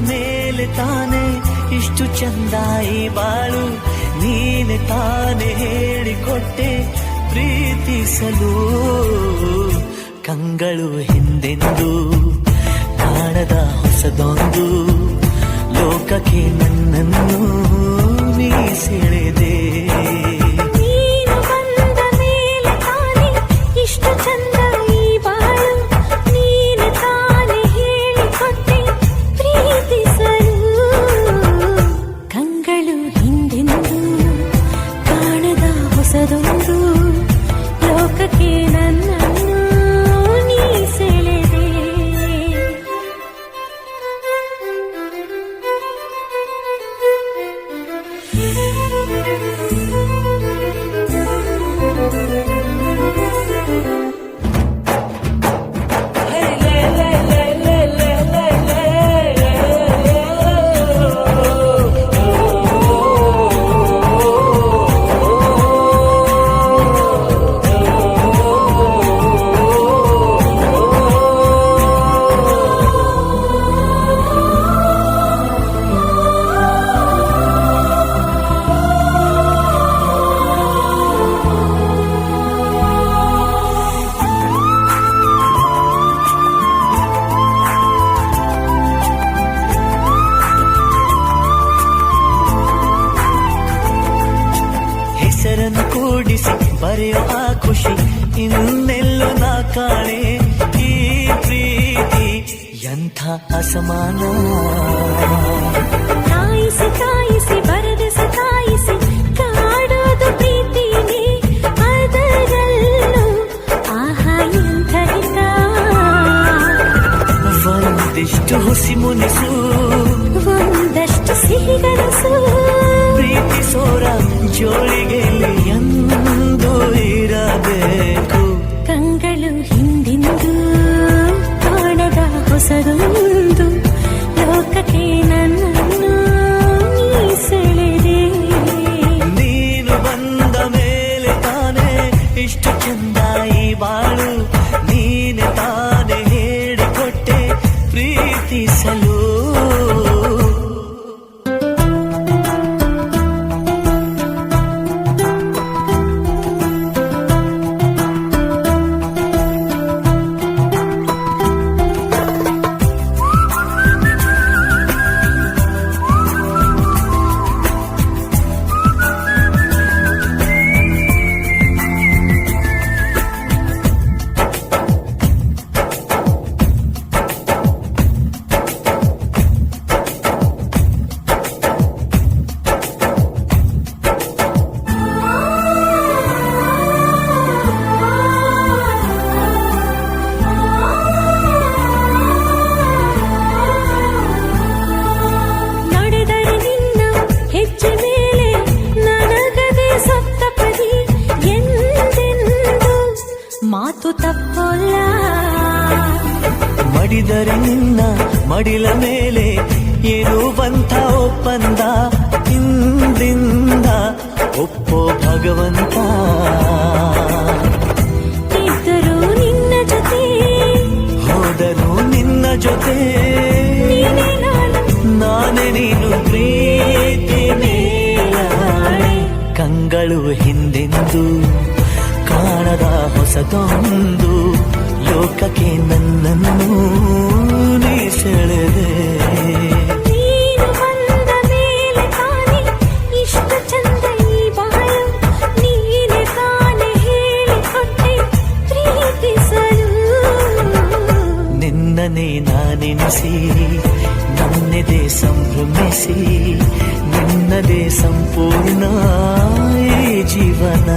ಮೇಲೆ ತಾನೆ ಇಷ್ಟು ಚಂದಾಯಿ ಬಾಳು, ನೀನೆ ತಾನೆ ಹೇಳಿಕೊಟ್ಟೆ ಪ್ರೀತಿಸಲು. ಕಂಗಳು ಹಿಂದೆಂದು ಕಾಣದ ಹೊಸದೊಂದು ಲೋಕಕ್ಕೆ ನನ್ನನ್ನು ನೀ ಸೆಳೆದೆ. ನೀನು ಬಂದ ಮೇಲೆ ತಾನೆ ಇಷ್ಟು ಚಂದ ಈ ಬಾಳು, ನೀನು ತಾನೆ ಹೇಳಿಕೊಟ್ಟೆ ಪ್ರೀತಿಸಲು. ಕಂಗಳು ಹಿಂದೆಂದು ಕಾಣದ ಹೊಸದೊಂದು ಲೋಕಕ್ಕೆ ನನ್ನನ್ನು ನೀ ಸೆಳೆದೆ. ಹೆಸರನ್ನು ಕೂಡಿಸಿ ಬರೆಯೋ ಆ ಖುಷಿ ಇನ್ನೆಲ್ಲೋ ನಾ ಕಾಣೆ. ಈ ಪ್ರೀತಿ ಎಂಥ ಅಸಮಾನ. ಕಾಯಿಸಿ ಕಾಯಿಸಿ ಬರದೆ ಸತಾಯಿಸಿ ಕಾಡೋದು ಪ್ರೀತಿನೇ, ಅದರಲ್ಲೂ ಆಹಾ ಎಂಥ ಹಿತ. ಒಂದಿಷ್ಟು ಹುಸಿ ಮುನಿಸು, ಒಂದಷ್ಟು ಸಿಹಿಗನಸು, ಪ್ರೀತಿಸೋರ ಜೋಳಿಗೆಯಲ್ಲಿ ಎಂದು ಇರಬೇಕು. ಕಂಗಳು ಹಿಂದಿಂದು ಕಾಣದ ಹೊಸದೊಂದು ಲೋಕಕ್ಕೆ ನನ್ನನ್ನು ನೀ ಸೆಳೆದೆ. ನೀನು ಬಂದ ಮೇಲೆ ತಾನೆ ಇಷ್ಟು ಚಂದಾಯಿ ಬಾಳು, ನೀನೆ ತಾನೆ ಹೇಳಿಕೊಟ್ಟೆ ಪ್ರೀತಿಸಲು. ಮಾತು ತಪ್ಪಲ್ಲ. ಮಡಿದರೆ ನಿನ್ನ ಮಡಿಲ ಮೇಲೆ ಇರುವಂಥ ಒಪ್ಪಂದ, ಹಿಂದಿಂದ ಒಪ್ಪೋ ಭಗವಂತ. ಇದ್ದರೂ ನಿನ್ನ ಜೊತೆ, ಹೋದರೂ ನಿನ್ನ ಜೊತೆ, ನೀನೇ ನಾನು, ನಾನೇ ನೀನು ಪ್ರೀತಿ ಮೇಲಾಣೆ. ಕಂಗಳು ಹಿಂದೆಂದು ಕಾಣದ ಹೊಸದೊಂದು ಲೋಕಕ್ಕೆ ನನ್ನನ್ನು ನೀ ಸೆಳೆದೆ. ನೀನು ಬಂದ ಮೇಲೆ ತಾನೆ ಇಷ್ಟು ಚಂದ ಈ ಬಾಳು, ನೀನೆ ತಾನೆ ಹೇಳಿಕೊಟ್ಟೆ ಪ್ರೀತಿಸಲು. ನಿನ್ನನೇ ನಾನೆನಿಸಿ ನನ್ನೆದೆ ಸಂಭ್ರಮಿಸಿ, ನಿನ್ನದೇ ಸಂಪೂರ್ಣ ಈ ಜೀವನ.